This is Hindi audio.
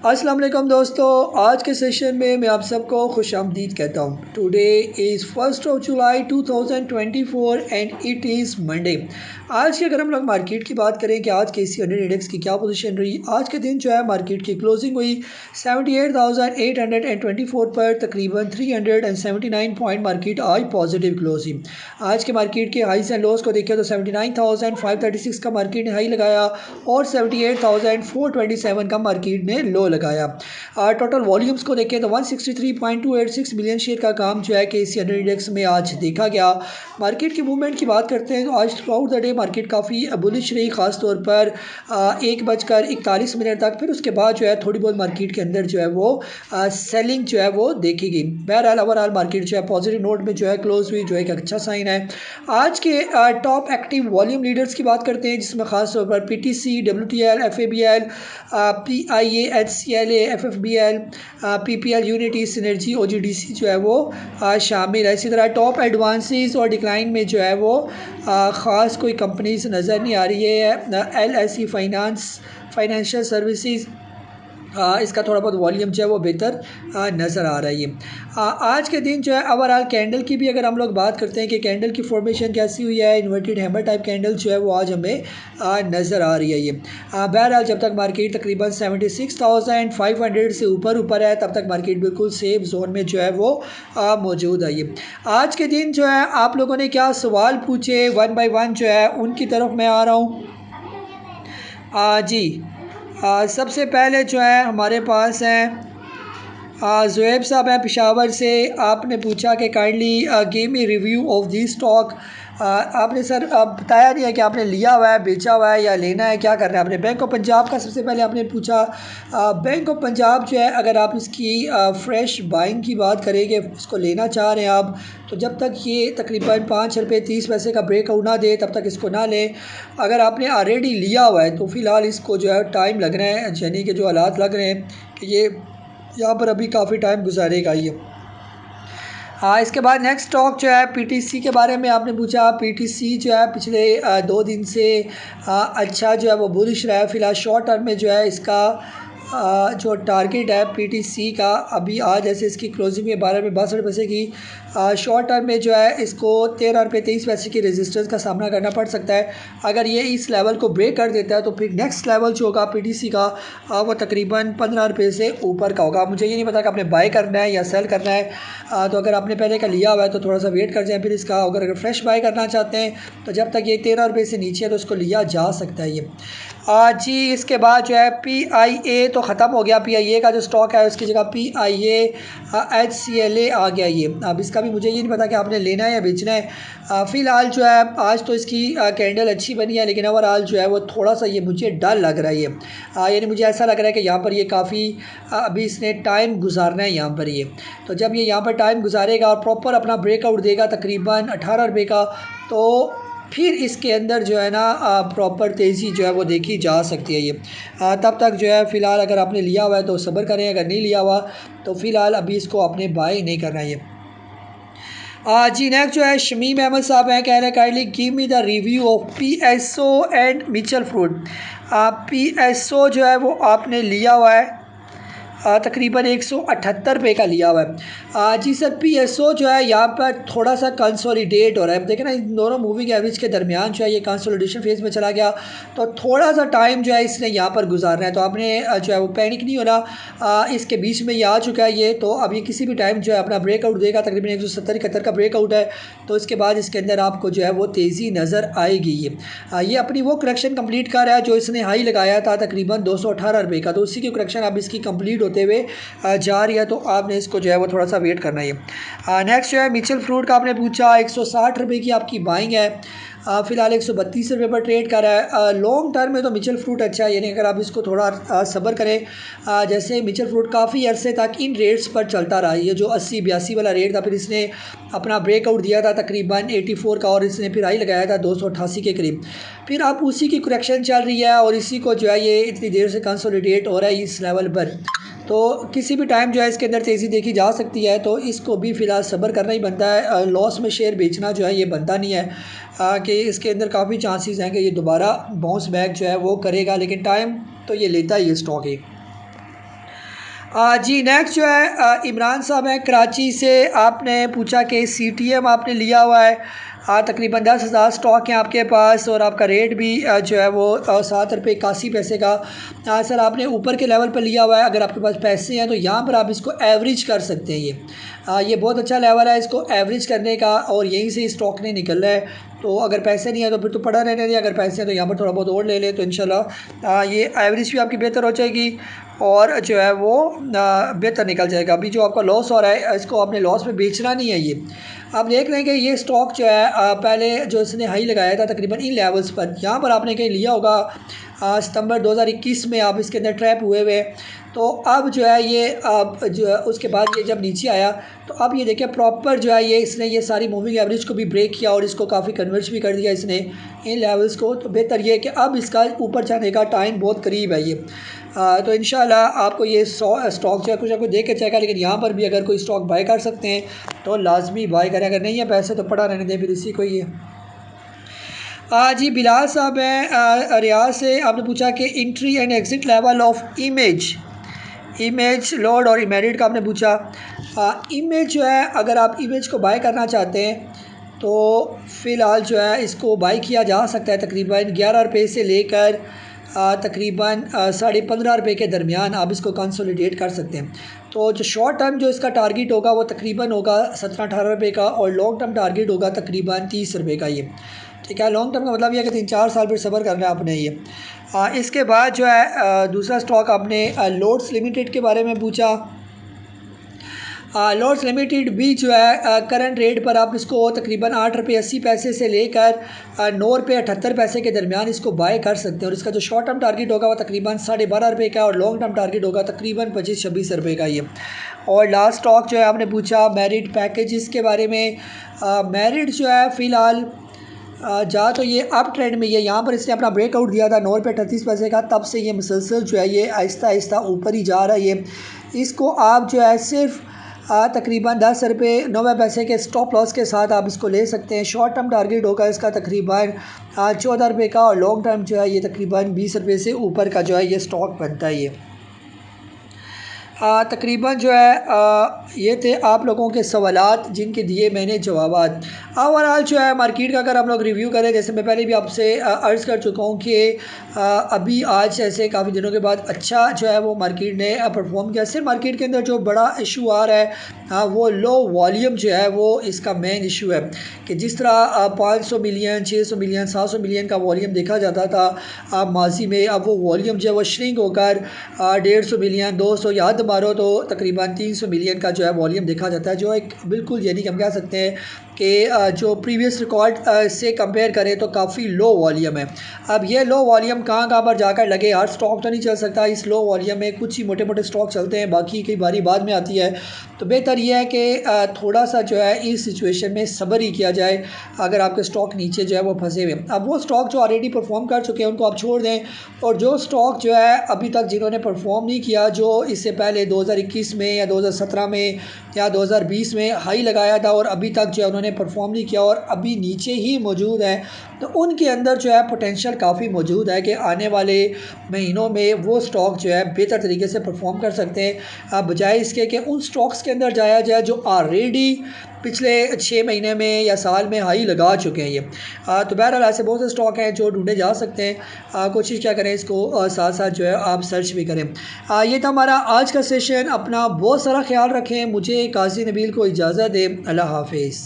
अस्सलाम वालेकुम दोस्तों, आज के सेशन में मैं आप सबको खुशामदीद कहता हूँ। Today is 1 July 2024 and it is Monday. आज की अगर हम लोग मार्केट की बात करें कि आज के KC 100 इंडेक्स की क्या पोजीशन रही, आज के दिन जो है मार्केट की क्लोजिंग हुई 78,824 पर, तकरीबन 379 पॉइंट मार्केट आज पॉजिटिव क्लोज हुई। आज के मार्केट के हाईस एंड लोज को देखें तो 79,536 का मार्केट ने हाई लगाया और 78,427 का मार्केट ने लो लगाया। टोटल वॉल्यूम्स को देखें तो 163.286 मिलियन शेयर का काम जो है KC 100 इंडेक्स में आज देखा गया। मार्केट की मूवमेंट की बात करते हैं तो आज थ्रूआउट द डे मार्केट काफ़ी बुलिश रही, ख़ासतौर पर 1:41 तक। फिर उसके बाद जो है थोड़ी बहुत मार्केट के अंदर जो है वो सेलिंग जो है वो देखी गई। बहरहाल ओवरऑल मार्केट जो है पॉजिटिव नोट में जो है क्लोज हुई, जो एक अच्छा साइन है। आज के टॉप एक्टिव वॉल्यूम लीडर्स की बात करते हैं, जिसमें खासतौर पर PTC, WTL, FABL, PIA, HCLA, FFBL, PPL, unity, synergy, OGDC जो है वो शामिल है। इसी तरह टॉप एडवांसेस और डिक्लाइन में जो है वो ख़ास कोई कंपनीज नज़र नहीं आ रही है। LSE फाइनेंशियल सर्विसेज, इसका थोड़ा बहुत वॉल्यूम जो है वो बेहतर नज़र आ रही है। आज के दिन जो है ओवरऑल कैंडल की भी अगर हम लोग बात करते हैं कि कैंडल की फॉर्मेशन कैसी हुई है, इन्वर्टेड हैमर टाइप कैंडल जो है वो आज हमें नज़र आ रही है। ये बहरहाल जब तक मार्केट तकरीबन 76,500 से ऊपर है, तब तक मार्केट बिल्कुल सेफ जोन में जो है वो मौजूद है। ये आज के दिन जो है आप लोगों ने क्या सवाल पूछे, वन बाई वन जो है उनकी तरफ मैं आ रहा हूँ। जी, सबसे पहले जो है हमारे पास हैं ज़ुएब साहब हैं पेशावर से। आपने पूछा कि kindly give me review of the stock. आपने सर बताया नहीं है कि आपने लिया हुआ है, बेचा हुआ है या लेना है, क्या करना है आपने। बैंक ऑफ पंजाब का सबसे पहले आपने पूछा। बैंक ऑफ पंजाब जो है अगर आप इसकी फ्रेश बाइंग की बात करेंगे, इसको लेना चाह रहे हैं आप, तो जब तक ये तकरीबन ₹5.30 का ब्रेकआउट ना दे तब तक इसको ना लें। अगर आपने ऑलरेडी लिया हुआ है तो फ़िलहाल इसको जो है टाइम लग रहा है, यानी कि जो हालात लग रहे हैं कि ये यहाँ पर अभी काफ़ी टाइम गुजारेगा ये। इसके बाद नेक्स्ट स्टॉक जो है PTC के बारे में आपने पूछा। PTC जो है पिछले 2 दिन से अच्छा जो है वो बुलिश रहा है। फ़िलहाल शॉर्ट टर्म में जो है इसका जो टारगेट है PTC का, अभी आज जैसे इसकी क्लोजिंग में 12 रुपये 62 पैसे की, शॉर्ट टर्म में जो है इसको 13 रुपये 23 पैसे की रेजिस्टेंस का सामना करना पड़ सकता है। अगर ये इस लेवल को ब्रेक कर देता है तो फिर नेक्स्ट लेवल जो होगा PTC का वो तकरीबन 15 रुपये से ऊपर का होगा। मुझे ये नहीं पता कि आपने बाय करना है या सेल करना है। तो अगर आपने पहले का लिया हुआ है तो थोड़ा सा वेट कर जाए फिर इसका। अगर फ्रेश बाय करना चाहते हैं तो जब तक ये 13 रुपये से नीचे है तो इसको लिया जा सकता है ये। जी, इसके बाद जो है PIA तो ख़त्म हो गया। PIA का जो स्टॉक है उसकी जगह PIA HCLA आ गया ये। अब इसका भी मुझे ये नहीं पता कि आपने लेना है या बेचना है। फ़िलहाल जो है आज तो इसकी कैंडल अच्छी बनी है, लेकिन ओवरऑल जो है वो थोड़ा सा ये मुझे डर लग रहा है ये। यानी मुझे ऐसा लग रहा है कि यहाँ पर ये काफ़ी अभी इसने टाइम गुजारना है यहाँ पर ये। तो जब ये यहाँ पर टाइम गुजारेगा और प्रॉपर अपना ब्रेकआउट देगा तकरीबन 18 रुपये का, तो फिर इसके अंदर जो है ना प्रॉपर तेज़ी जो है वो देखी जा सकती है ये। तब तक जो है फ़िलहाल अगर आपने लिया हुआ है तो सब्र करें, अगर नहीं लिया हुआ तो फ़िलहाल अभी इसको आपने बाय नहीं करना है ये। जी, नेक्स्ट जो है शमीम अहमद साहब हैं, कह रहे हैं kindly give me the review of PSO and Mitchell fruit. PSO जो है वो आपने लिया हुआ है तकरीबन 178 रुपये का लिया हुआ है। जी सर, PSO जो है यहाँ पर थोड़ा सा कंसोलिडेट हो रहा है। देखें ना, इन दोनों मूविंग एवरेज के दरमियान जो है ये कंसोलिडेशन फेज़ में चला गया, तो थोड़ा सा टाइम जो है इसने यहाँ पर गुजारना है। तो आपने जो है वो पैनिक नहीं होना। इसके बीच में ये आ चुका है ये, तो अब ये किसी भी टाइम जो है अपना ब्रेकआउट देगा। तकरीबन 170-71 का ब्रेकआउट है, तो इसके बाद इसके अंदर आपको जो है वो तेज़ी नज़र आएगी ये अपनी वो करेक्शन कंप्लीट कर रहा है जो इसने हाई लगाया था तकरीबन 218 रुपये का। तो उसी की करेक्शन अब इसकी कंप्लीट होते हुए जा रही है, तो आपने इसको जो है वो थोड़ा सा वेट करना है। नेक्स्ट जो है मिचल फ्रूट का आपने पूछा, 160 रुपये की आपकी बाइंग है। फ़िलहाल 132 रुपये पर ट्रेड कर रहा है। लॉन्ग टर्म में तो मिचल फ्रूट अच्छा है, यानी अगर आप इसको थोड़ा सब्र करें। जैसे मिचल फ्रूट काफ़ी अरसे तक इन रेट्स पर चलता रहा, ये जो 80-82 वाला रेट था, फिर इसने अपना ब्रेकआउट दिया था तकरीबन 84 का, और इसने फिर हाई लगाया था 288 के करीब। फिर अब उसी की करेक्शन चल रही है और इसी को जो है ये इतनी देर से कंसोलिडेट हो रहा है इस लेवल पर। तो किसी भी टाइम जो है इसके अंदर तेज़ी देखी जा सकती है, तो इसको भी फ़िलहाल सब्र करना ही बनता है। लॉस में शेयर बेचना जो है ये बनता नहीं है, कि इसके अंदर काफ़ी चांसेस हैं कि ये दोबारा बाउंस बैक जो है वो करेगा, लेकिन टाइम तो ये लेता ही है स्टॉक ही। जी नेक्स्ट जो है इमरान साहब हैं कराची से। आपने पूछा कि CTM आपने लिया हुआ है, तकरीबन 10,000 स्टॉक हैं आपके पास और आपका रेट भी जो है वो 7 रुपये 81 पैसे का। सर आपने ऊपर के लेवल पर लिया हुआ है, अगर आपके पास पैसे हैं तो यहाँ पर आप इसको एवरेज कर सकते हैं। ये बहुत अच्छा लेवल है इसको एवरेज करने का, और यहीं से स्टॉक नहीं निकल रहा है। तो अगर पैसे नहीं है तो फिर तो पड़ा रहने दें, अगर पैसे हैं तो यहाँ पर थोड़ा बहुत और ले लें, तो इंशाल्लाह ये एवरेज भी आपकी बेहतर हो जाएगी और जो है वो बेहतर निकल जाएगा। अभी जो आपका लॉस हो रहा है इसको आपने लॉस में बेचना नहीं है। ये आप देख रहे हैं कि ये स्टॉक जो है पहले जो इसने हाई लगाया था तकरीबन इन लेवल्स पर, यहाँ पर आपने कहीं लिया होगा सितंबर 2021 में आप इसके अंदर ट्रैप हुए हुए। तो अब जो है ये जो है उसके बाद ये जब नीचे आया तो अब ये देखिए प्रॉपर जो है ये इसने ये सारी मूविंग एवरेज को भी ब्रेक किया और इसको काफ़ी कन्वर्ज भी कर दिया इसने इन लेवल्स को। तो बेहतर ये है कि अब इसका ऊपर जाने का टाइम बहुत करीब है ये। तो इंशाल्लाह आपको ये स्टॉक जो है कुछ ना कुछ दे के चाहेगा, लेकिन यहाँ पर भी अगर कोई स्टॉक बाय कर सकते हैं तो लाजमी बाय करें, अगर नहीं है पैसे तो पड़ा रहने दें फिर इसी को। ये जी बिलाल साहब हैं रियाज से। आपने पूछा कि entry and exit level of image load और इमेरिट का आपने पूछा। इमेज जो है अगर आप इमेज को बाय करना चाहते हैं तो फ़िलहाल जो है इसको बाय किया जा सकता है तकरीबन 11 रुपये से लेकर तकरीबन 15.5 रुपये के दरमियान आप इसको कंसोलिडेट कर सकते हैं। तो जो शॉर्ट टर्म जो इसका टारगेट होगा वो तकरीबन होगा 17-18 रुपये का, और लॉन्ग टर्म टारगेट होगा तकरीबन 30 रुपये का। ये ठीक है, लॉन्ग टर्म का मतलब ये है कि 3-4 साल फिर सब्र करना है आपने। ये इसके बाद जो है दूसरा स्टॉक आपने लोड्स लिमिटेड के बारे में पूछा। लॉर्ड्स लिमिटेड भी जो है करंट रेट पर आप इसको तकरीबन 8 रुपये 80 पैसे से लेकर 9 रुपये 78 पैसे के दरमियान इसको बाय कर सकते हैं, और इसका जो शॉर्ट टर्म टारगेट होगा वो तकरीबन 12.5 रुपये का, और लॉन्ग टर्म टारगेट होगा तकरीबन 25-26 रुपये का। ये और लास्ट स्टॉक जो है आपने पूछा मेरिट पैकेजेस के बारे में। मेरिट जो है फ़िलहाल जा तो ये अप ट्रेंड में, ये यहाँ पर इसने अपना ब्रेकआउट दिया था 9 रुपये 38 पैसे का, तब से ये मुसलसल जो है ये आहिस्ता आहिस्ता ऊपर ही जा रहा है। ये इसको आप जो है सिर्फ तकरीबन 10 रुपये 90 पैसे के स्टॉप लॉस के साथ आप इसको ले सकते हैं। शॉर्ट टर्म टारगेट होगा इसका तकरीबन 14 रुपये का, और लॉन्ग टर्म जो है ये तकरीबन 20 रुपये से ऊपर का जो है ये स्टॉक बनता है। ये तकरीबन जो है ये थे आप लोगों के सवालात जिनके दिए मैंने जवाबात। ओवरऑल जो है मार्केट का अगर हम लोग रिव्यू करें, जैसे मैं पहले भी आपसे अर्ज़ कर चुका हूँ कि अभी आज ऐसे काफ़ी दिनों के बाद अच्छा जो है वो मार्केट ने परफॉर्म किया। सिर्फ मार्केट के अंदर जो बड़ा इशू आ रहा है वो लो वॉल्यूम जो है वो इसका मेन इशू है, कि जिस तरह 500 मिलियन 600 मिलियन 700 मिलियन का वॉल्यूम देखा जाता था माजी में, अब वो वॉल्यूम जो है वो श्रिंक होकर 150 मिलियन 200 या हद मारो तो तकरीबन 300 मिलियन का जो है वॉल्यूम देखा जाता है, जो एक बिल्कुल यानी कि हम कह सकते हैं कि जो प्रीवियस रिकॉर्ड से कंपेयर करें तो काफ़ी लो वॉल्यूम है। अब ये लो वॉल्यूम कहाँ पर जाकर लगे, हर स्टॉक तो नहीं चल सकता इस लो वॉल्यूम में, कुछ ही मोटे मोटे स्टॉक चलते हैं, बाकी की बारी बाद में आती है। तो बेहतर यह है कि थोड़ा सा जो है इस सिचुएशन में सब्र ही किया जाए, अगर आपके स्टॉक नीचे जो है वो फंसे हुए। अब वो स्टॉक जो ऑलरेडी परफॉर्म कर चुके हैं उनको आप छोड़ दें, और जो स्टॉक जो है अभी तक जिन्होंने परफॉर्म नहीं किया, जो इससे पहले 2021 में या 2017 में या 2020 में हाई लगाया था और अभी तक जो है उन्होंने परफॉर्म नहीं किया और अभी नीचे ही मौजूद है, तो उनके अंदर जो है पोटेंशियल काफ़ी मौजूद है कि आने वाले महीनों में वो स्टॉक जो है बेहतर तरीके से परफॉर्म कर सकते हैं, बजाय इसके कि उन स्टॉक्स के अंदर जाया जाए जो ऑलरेडी पिछले 6 महीने में या साल में हाई लगा चुके हैं। ये तो बहरहाल ऐसे बहुत से स्टॉक हैं जो ढूंढे जा सकते हैं। कोशिश क्या करें इसको साथ साथ जो है आप सर्च भी करें। ये था हमारा आज का सेशन। अपना बहुत सारा ख्याल रखें। मुझे काजी नबील को इजाज़त दें। अल्लाह हाफिज़।